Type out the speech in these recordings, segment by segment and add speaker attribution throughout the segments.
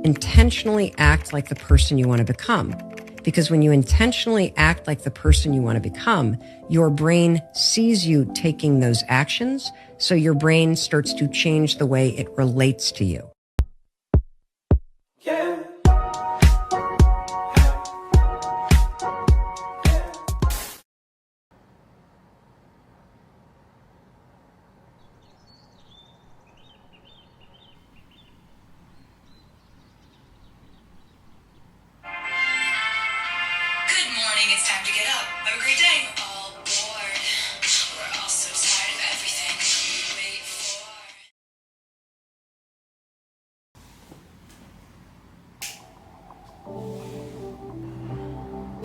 Speaker 1: intentionally act like the person you want to become. Because when you intentionally act like the person you want to become, your brain sees you taking those actions, so your brain starts to change the way it relates to you.
Speaker 2: It's time to get up. Have a great day. All bored. We're all so tired of everything we wait
Speaker 3: for.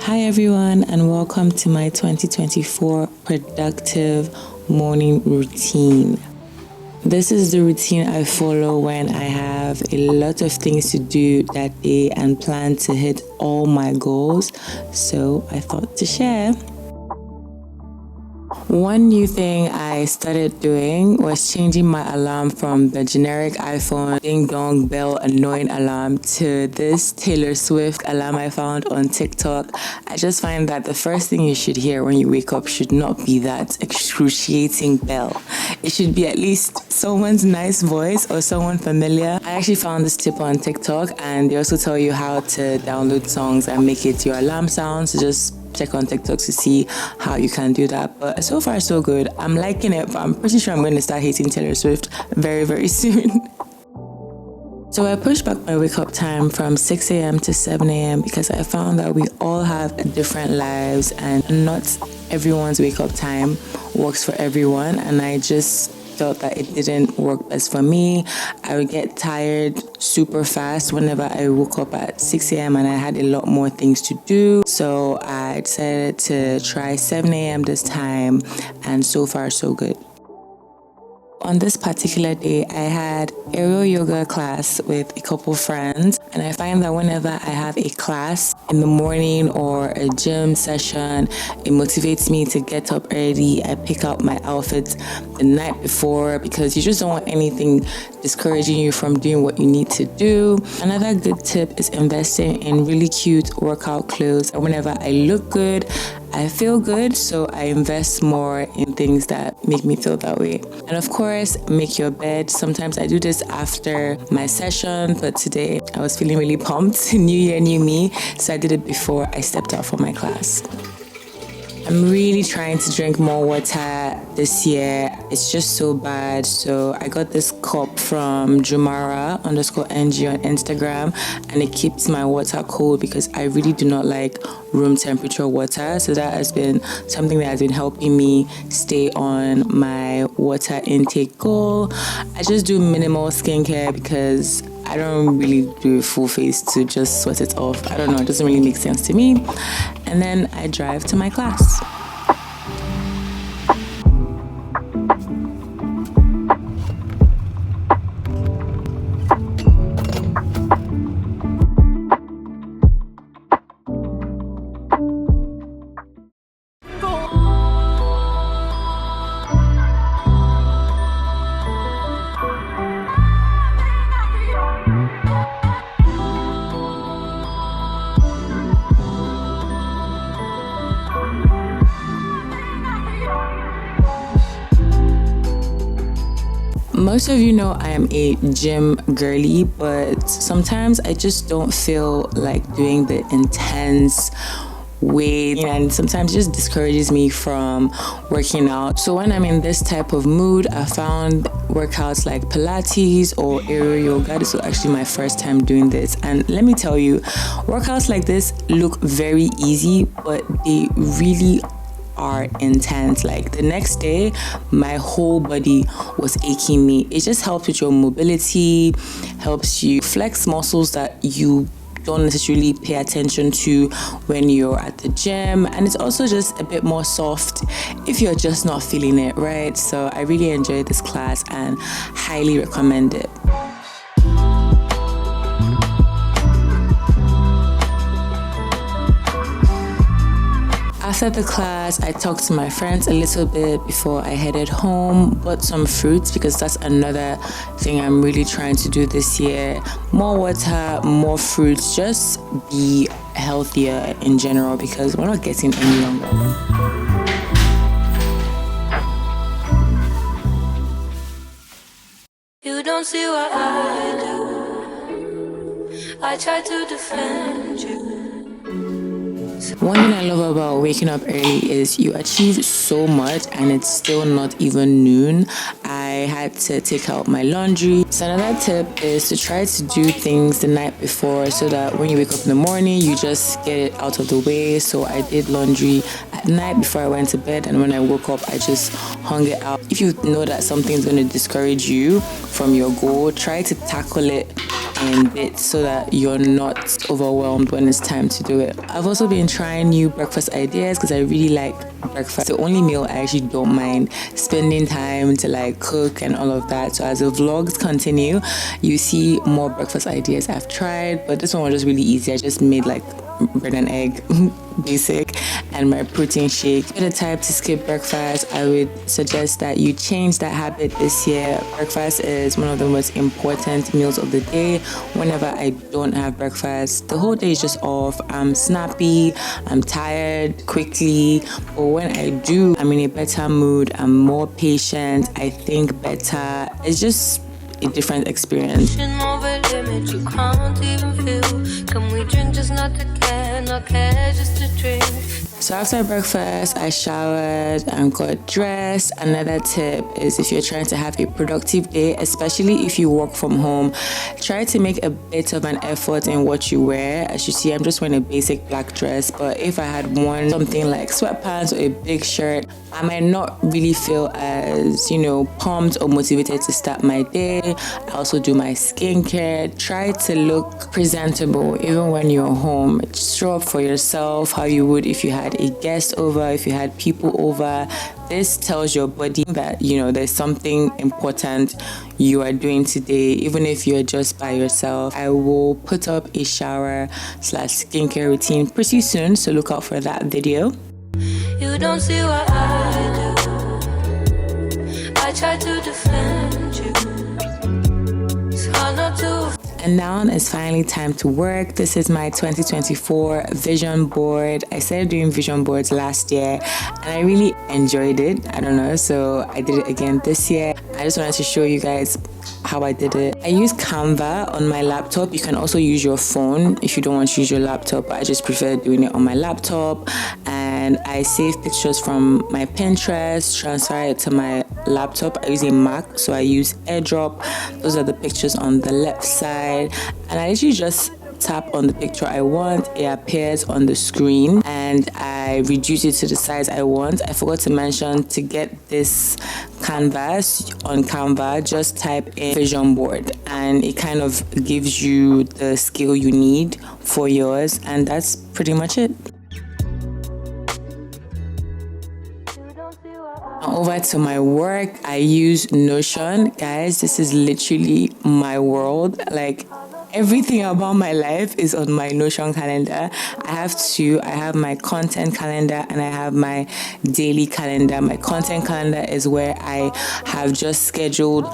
Speaker 3: Hi everyone, and welcome to my 2024 productive morning routine. This is the routine I follow when I have a lot of things to do that day and plan to hit all my goals, so I thought to share. One new thing I started doing was changing my alarm from the generic iPhone ding dong bell annoying alarm to this Taylor Swift alarm I found on TikTok. I just find that the first thing you should hear when you wake up should not be that excruciating bell. It should be at least someone's nice voice or someone familiar. I actually found this tip on TikTok, and they also tell you how to download songs and make it your alarm sound. So just check on TikTok to see how you can do that. But so far so good. I'm liking it, but I'm pretty sure I'm going to start hating Taylor Swift very, very soon. So I pushed back my wake up time from 6 a.m. to 7 a.m. because I found that we all have different lives and not everyone's wake up time works for everyone, and I just felt that it didn't work best for me. I would get tired super fast whenever I woke up at 6 a.m. and I had a lot more things to do. So I decided to try 7 a.m. this time, and so far so good. On this particular day, I had aerial yoga class with a couple friends, and I find that whenever I have a class in the morning or a gym session, it motivates me to get up early. I pick out my outfits the night before because you just don't want anything discouraging you from doing what you need to do. Another good tip is investing in really cute workout clothes. Whenever I look good, I feel good, so I invest more in things that make me feel that way. And of course, make your bed. Sometimes I do this after my session, but today I was feeling really pumped. New year, new me. So I did it before I stepped out for my class. I'm really trying to drink more water this year. It's just so bad. So I got this cup from Jumara_NG on Instagram, and it keeps my water cold because I really do not like room temperature water. So that has been something that has been helping me stay on my water intake goal. I just do minimal skincare because I don't really do a full face to just sweat it off. I don't know, it doesn't really make sense to me. And then I drive to my class. Most of you know I am a gym girly, but sometimes I just don't feel like doing the intense weight, and sometimes it just discourages me from working out. So when I'm in this type of mood, I found workouts like Pilates or aerial yoga. This was actually my first time doing this, and let me tell you, workouts like this look very easy, but they really are intense. Like the next day, my whole body was aching me. It just helps with your mobility, helps you flex muscles that you don't necessarily pay attention to when you're at the gym, and it's also just a bit more soft if you're just not feeling it, right? So I really enjoyed this class and highly recommend it. After the class, I talked to my friends a little bit before I headed home, bought some fruits because that's another thing I'm really trying to do this year. More water, more fruits, just be healthier in general because we're not getting any younger.
Speaker 4: You don't see what I do. I try to defend you.
Speaker 3: One thing I love about waking up early is you achieve so much and it's still not even noon. I had to take out my laundry. So another tip is to try to do things the night before so that when you wake up in the morning, you just get it out of the way. So I did laundry at night before I went to bed, and when I woke up, I just hung it out. If you know that something's going to discourage you from your goal, try to tackle it in bits so that you're not overwhelmed when it's time to do it. I've also been trying new breakfast ideas because I really like breakfast. The only meal I actually don't mind spending time to like cook and all of that. So as the vlogs continue, you see more breakfast ideas I've tried, but this one was just really easy. I just made like bread and egg, basic, and my protein shake. If you're the type to skip breakfast, I would suggest that you change that habit this year. Breakfast is one of the most important meals of the day. Whenever I don't have breakfast, the whole day is just off. I'm snappy, I'm tired quickly, but when I do, I'm in a better mood, I'm more patient, I think better. It's just a different experience.
Speaker 4: Over limit, you can't even feel. Can we drink just not to care, not care just to drink?
Speaker 3: So after breakfast, I showered and got dressed. Another tip is if you're trying to have a productive day, especially if you work from home, try to make a bit of an effort in what you wear. As you see, I'm just wearing a basic black dress, but if I had worn something like sweatpants or a big shirt, I might not really feel as, pumped or motivated to start my day. I also do my skincare. Try to look presentable even when you're home. Just show up for yourself how you would if you had a guest over, if you had people over. This tells your body that, there's something important you are doing today, even if you're just by yourself. I will put up a shower/skincare routine pretty soon, so look out for that video.
Speaker 4: You don't see what I do. I try to defend you. It's hard not to.
Speaker 3: And now it's finally time to work. This is my 2024 vision board. I started doing vision boards last year and I really enjoyed it. I don't know, so I did it again this year. I just wanted to show you guys how I did it. I use Canva on my laptop. You can also use your phone if you don't want to use your laptop. I just prefer doing it on my laptop. And I save pictures from my Pinterest, transfer it to my laptop. I use a Mac, so I use AirDrop. Those are the pictures on the left side. And I literally just tap on the picture I want, it appears on the screen, and I reduce it to the size I want. I forgot to mention, to get this canvas on Canva, just type in vision board and it kind of gives you the scale you need for yours, and that's pretty much it. Over to my work, I use Notion. Guys, this is literally my world. Like, everything about my life is on my Notion calendar. I have two. I have my content calendar and I have my daily calendar. My content calendar is where I have just scheduled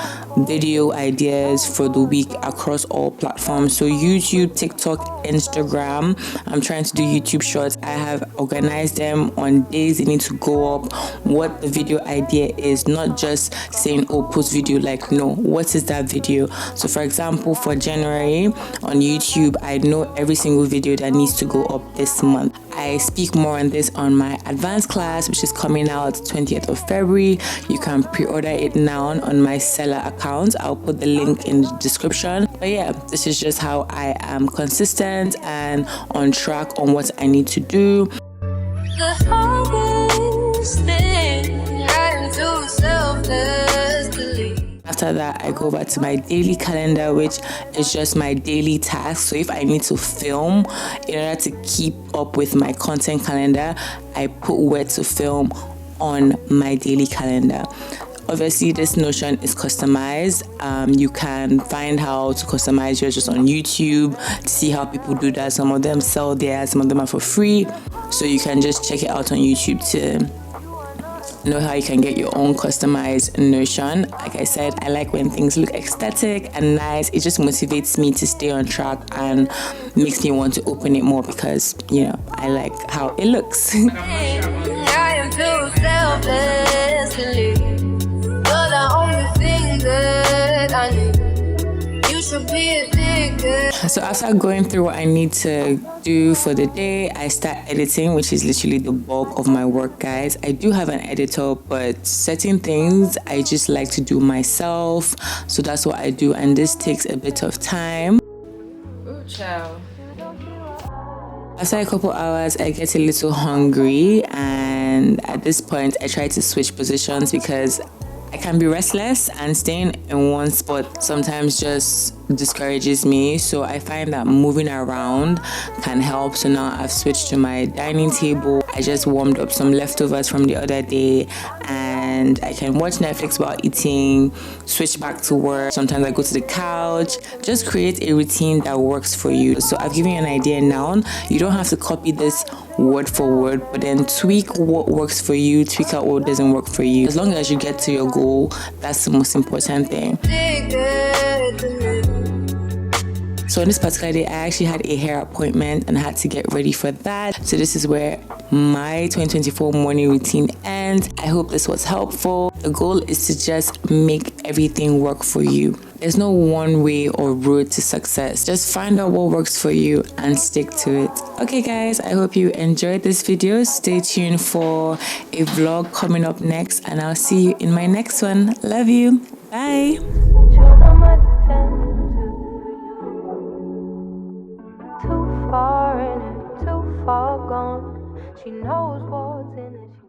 Speaker 3: video ideas for the week across all platforms. So YouTube, TikTok, Instagram. I'm trying to do YouTube shorts. I have organized them on days they need to go up, what the video idea is, not just saying, oh, post video. Like, no, what is that video? So for example, for January, on YouTube, I know every single video that needs to go up this month. I speak more on this on my advanced class, which is coming out 20th of February. You can pre-order it now on my seller account. I'll put the link in the description. But yeah, this is just how I am consistent and on track on what I need to do.
Speaker 4: The hardest thing I do selflessly.
Speaker 3: After that, I go back to my daily calendar, which is just my daily tasks. So if I need to film, in order to keep up with my content calendar, I put where to film on my daily calendar. Obviously, this notion is customized. You can find how to customize yours just on YouTube to see how people do that. Some of them sell theirs, some of them are for free. So you can just check it out on YouTube to know how you can get your own customized notion. Like I said, I like when things look aesthetic and nice. It just motivates me to stay on track and makes me want to open it more because, you know, I like how it looks.
Speaker 4: I am too selfless to leave. You're the only thing that I need. You should be addicted.
Speaker 3: So after going through what I need to do for the day, I start editing, which is literally the bulk of my work, guys. I do have an editor, but certain things I just like to do myself. So that's what I do, and this takes a bit of time.
Speaker 5: Ooh, child.
Speaker 3: After a couple hours, I get a little hungry, and at this point, I try to switch positions because I can be restless, and staying in one spot sometimes just discourages me. So I find that moving around can help. So now I've switched to my dining table. I just warmed up some leftovers from the other day, and I can watch Netflix while eating, switch back to work. Sometimes I go to the couch. Just create a routine that works for you. So I've given you an idea now. You don't have to copy this word for word, but then tweak what works for you, tweak out what doesn't work for you. As long as you get to your goal, that's the most important thing. So on this particular day, I actually had a hair appointment and had to get ready for that. So this is where my 2024 morning routine ends. I hope this was helpful. The goal is to just make everything work for you. There's no one way or road to success. Just find out what works for you and stick to it. Okay guys, I hope you enjoyed this video. Stay tuned for a vlog coming up next, and I'll see you in my next one. Love you. Bye.
Speaker 4: Too far in it, too far gone. She knows what's in it.